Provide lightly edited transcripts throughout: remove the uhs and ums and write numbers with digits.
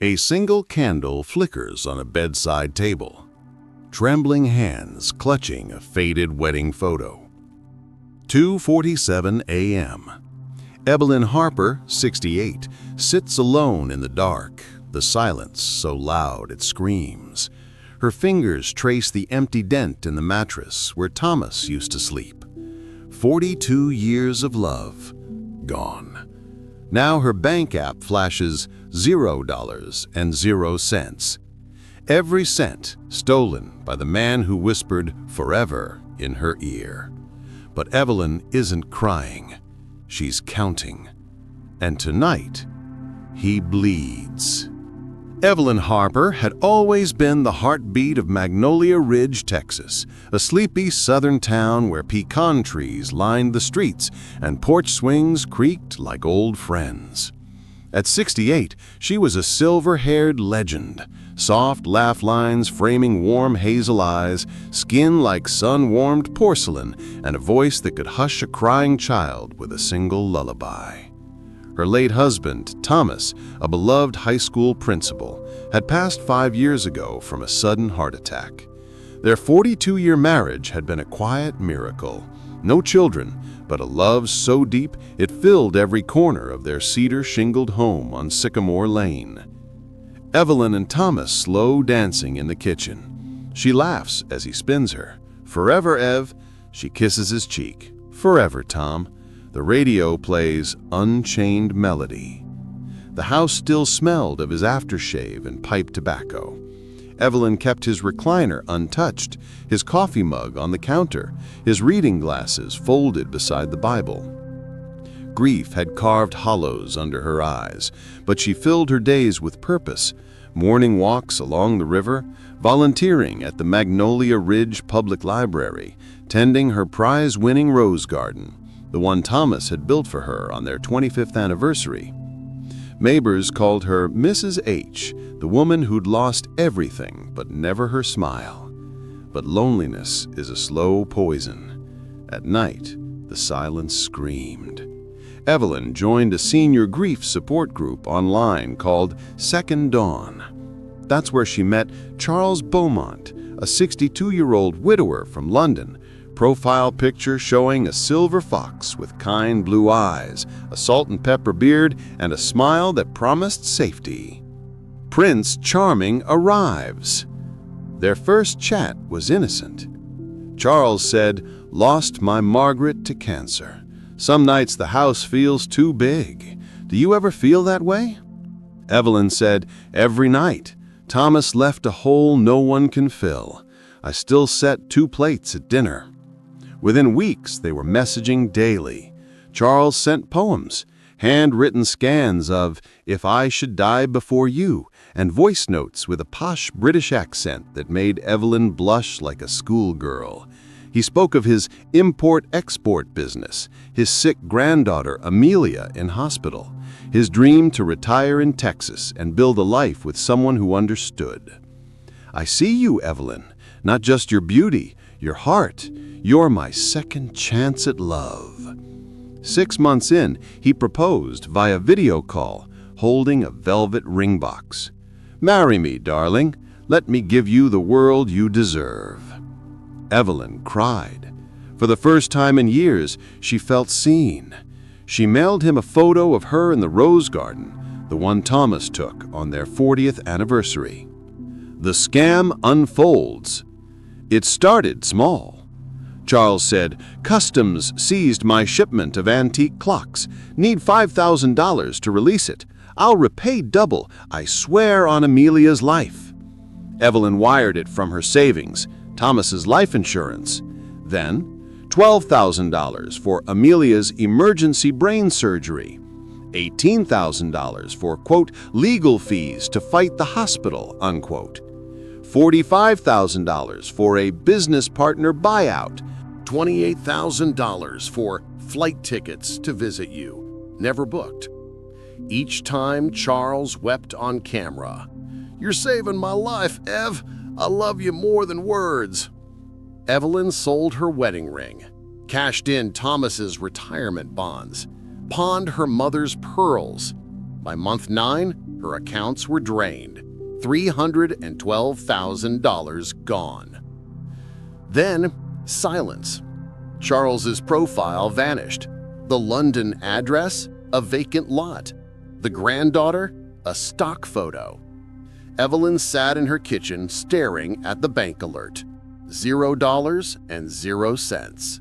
A single candle flickers on a bedside table, trembling hands clutching a faded wedding photo. 2:47 a.m. Evelyn Harper, 68, sits alone in the dark, the silence so loud it screams. Her fingers trace the empty dent in the mattress where Thomas used to sleep. 42 years of love, gone. Now her bank app flashes $0 Every cent stolen by the man who whispered forever in her ear. But Evelyn isn't crying. She's counting. And tonight, he bleeds. Evelyn Harper had always been the heartbeat of Magnolia Ridge, Texas, a sleepy southern town where pecan trees lined the streets and porch swings creaked like old friends. At 68, she was a silver-haired legend, soft laugh lines framing warm hazel eyes, skin like sun-warmed porcelain, and a voice that could hush a crying child with a single lullaby. Her late husband, Thomas, a beloved high school principal, had passed 5 years ago from a sudden heart attack. Their 42-year marriage had been a quiet miracle. No children, but a love so deep it filled every corner of their cedar-shingled home on Sycamore Lane. Evelyn and Thomas slow dancing in the kitchen. She laughs as he spins her. "Forever, Ev." She kisses his cheek. "Forever, Tom." The radio plays Unchained Melody. The house still smelled of his aftershave and pipe tobacco. Evelyn kept his recliner untouched, his coffee mug on the counter, his reading glasses folded beside the Bible. Grief had carved hollows under her eyes, but she filled her days with purpose. Morning walks along the river, volunteering at the Magnolia Ridge Public Library, tending her prize-winning rose garden, the one Thomas had built for her on their 25th anniversary. Neighbors called her Mrs. H, the woman who'd lost everything but never her smile. But loneliness is a slow poison. At night, the silence screamed. Evelyn joined a senior grief support group online called Second Dawn. That's where she met Charles Beaumont, a 62-year-old widower from London, profile picture showing a silver fox with kind blue eyes, a salt and pepper beard, and a smile that promised safety. Prince Charming arrives. Their first chat was innocent. Charles said, "Lost my Margaret to cancer. Some nights the house feels too big. Do you ever feel that way?" Evelyn said, "Every night. Thomas left a hole no one can fill. I still set 2 plates at dinner." Within weeks, they were messaging daily. Charles sent poems, handwritten scans of "If I Should Die Before You," and voice notes with a posh British accent that made Evelyn blush like a schoolgirl. He spoke of his import-export business, his sick granddaughter Amelia in hospital, his dream to retire in Texas and build a life with someone who understood. "I see you, Evelyn, not just your beauty, your heart. You're my second chance at love." 6 months in, he proposed via video call, holding a velvet ring box. "Marry me, darling. Let me give you the world you deserve." Evelyn cried. For the first time in years, she felt seen. She mailed him a photo of her in the rose garden, the one Thomas took on their 40th anniversary. The scam unfolds. It started small. Charles said, "Customs seized my shipment of antique clocks. Need $5,000 to release it. I'll repay double, I swear on Amelia's life." Evelyn wired it from her savings, Thomas's life insurance. Then, $12,000 for Amelia's emergency brain surgery. $18,000 for, quote, legal fees to fight the hospital, unquote. $45,000 for a business partner buyout. $28,000 for flight tickets to visit you, never booked. Each time, Charles wept on camera. "You're saving my life, Ev. I love you more than words." Evelyn sold her wedding ring, cashed in Thomas's retirement bonds, pawned her mother's pearls. By month 9, Her accounts were drained. $312,000 gone. Then, silence. Charles's profile vanished. The London address, a vacant lot. The granddaughter, a stock photo. Evelyn sat in her kitchen staring at the bank alert. $0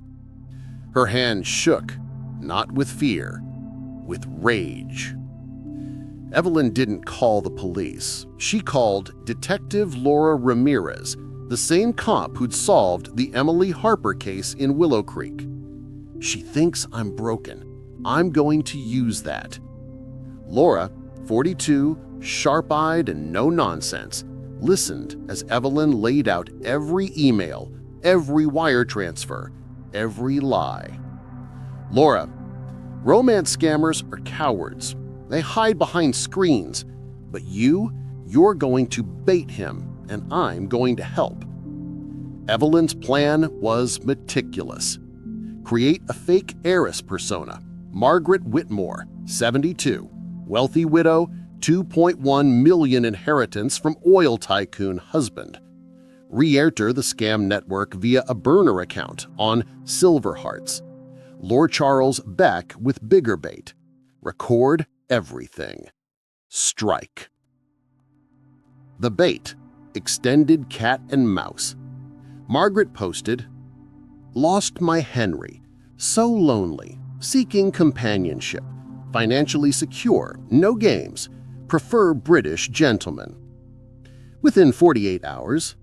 Her hand shook, not with fear, with rage. Evelyn didn't call the police. She called Detective Laura Ramirez, the same cop who'd solved the Emily Harper case in Willow Creek. She thinks I'm broken. I'm going to use that. Laura, 42, sharp-eyed and no-nonsense, listened as Evelyn laid out every email, every wire transfer, every lie. Laura, romance scammers are cowards. They hide behind screens. But you're going to bait him, and I'm going to help. Evelyn's plan was meticulous. Create a fake heiress persona, Margaret Whitmore, 72, wealthy widow, $2.1 million inheritance from oil tycoon husband. Re-enter the scam network via a burner account on Silver Hearts. Lord Charles back with bigger bait. Record everything. Strike. The bait. Extended cat and mouse. Margaret posted, "Lost my Henry. So lonely. Seeking companionship. Financially secure. No games. Prefer British gentlemen." Within 48 hours,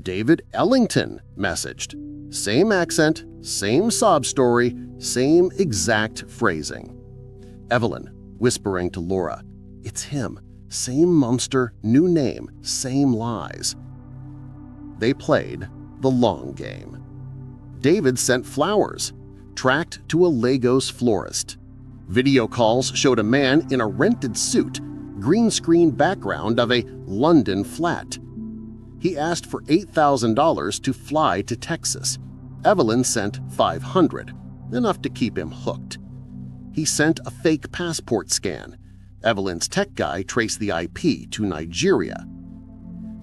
David Ellington messaged. Same accent, same sob story, same exact phrasing. Evelyn, whispering to Laura, "It's him. Same monster, new name, same lies." They played the long game. David sent flowers, tracked to a Lagos florist. Video calls showed a man in a rented suit, green screen background of a London flat. He asked for $8,000 to fly to Texas. Evelyn sent $500, enough to keep him hooked. He sent a fake passport scan. Evelyn's tech guy traced the IP to Nigeria.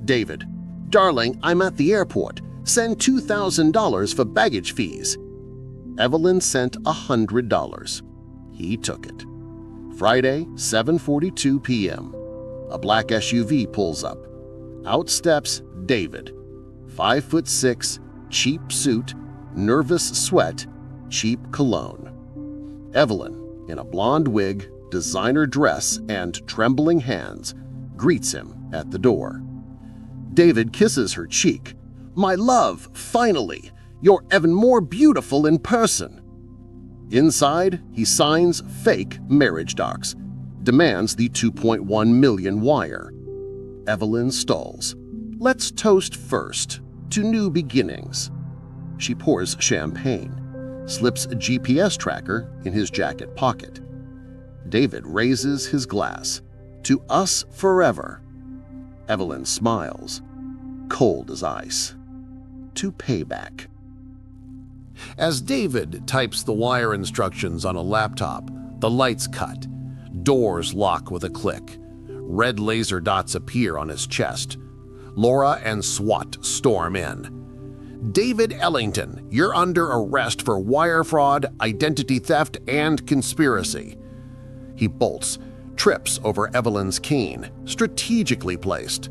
David, "Darling, I'm at the airport. Send $2,000 for baggage fees." Evelyn sent $100. He took it. Friday, 7:42 p.m. A black SUV pulls up. Out steps David. 5'6", cheap suit, nervous sweat, cheap cologne. Evelyn, in a blonde wig, designer dress, and trembling hands, greets him at the door. David kisses her cheek. "My love, finally! You're even more beautiful in person." Inside, he signs fake marriage docs, demands the $2.1 million wire. Evelyn stalls. "Let's toast first, to new beginnings." She pours champagne, slips a GPS tracker in his jacket pocket. David raises his glass. "To us forever." Evelyn smiles, cold as ice. "To Payback." As David types the wire instructions on a laptop, the lights cut. Doors lock with a click. Red laser dots appear on his chest. Laura and SWAT storm in. "David Ellington, you're under arrest for wire fraud, identity theft, and conspiracy." He bolts, trips over Evelyn's cane, strategically placed.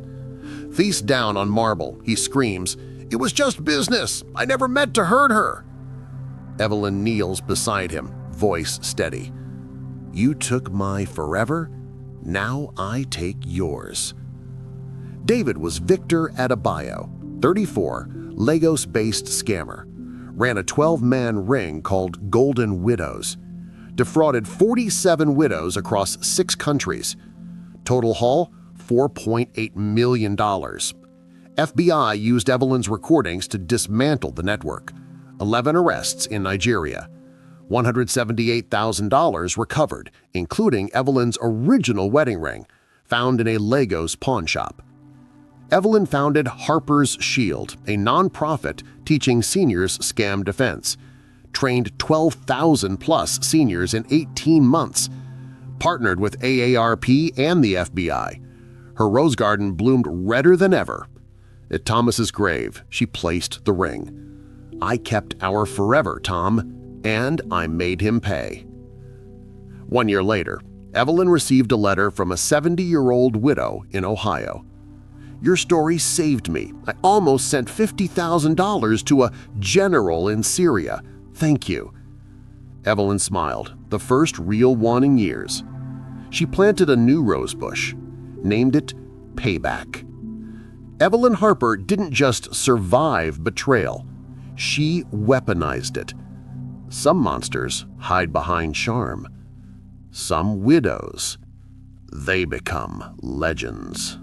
Face down on marble, he screams, "It was just business! I never meant to hurt her!" Evelyn kneels beside him, voice steady. "You took my forever, now I take yours." David was Victor Adebayo, 34, Lagos-based scammer. Ran a 12-man ring called Golden Widows. Defrauded 47 widows across 6 countries. Total haul, $4.8 million. FBI used Evelyn's recordings to dismantle the network. 11 arrests in Nigeria. $178,000 recovered, including Evelyn's original wedding ring, found in a Lagos pawn shop. Evelyn founded Harper's Shield, a nonprofit teaching seniors scam defense. Trained 12,000-plus seniors in 18 months. partnered with AARP and the FBI. Her rose garden bloomed redder than ever. At Thomas's grave, she placed the ring. "I kept our forever, Tom, and I made him pay." 1 year later, Evelyn received a letter from a 70-year-old widow in Ohio. "Your story saved me. I almost sent $50,000 to a general in Syria. Thank you." Evelyn smiled, the first real one in years. She planted a new rose bush, named it Payback. Evelyn Harper didn't just survive betrayal. She weaponized it. Some monsters hide behind charm. Some widows, they become legends.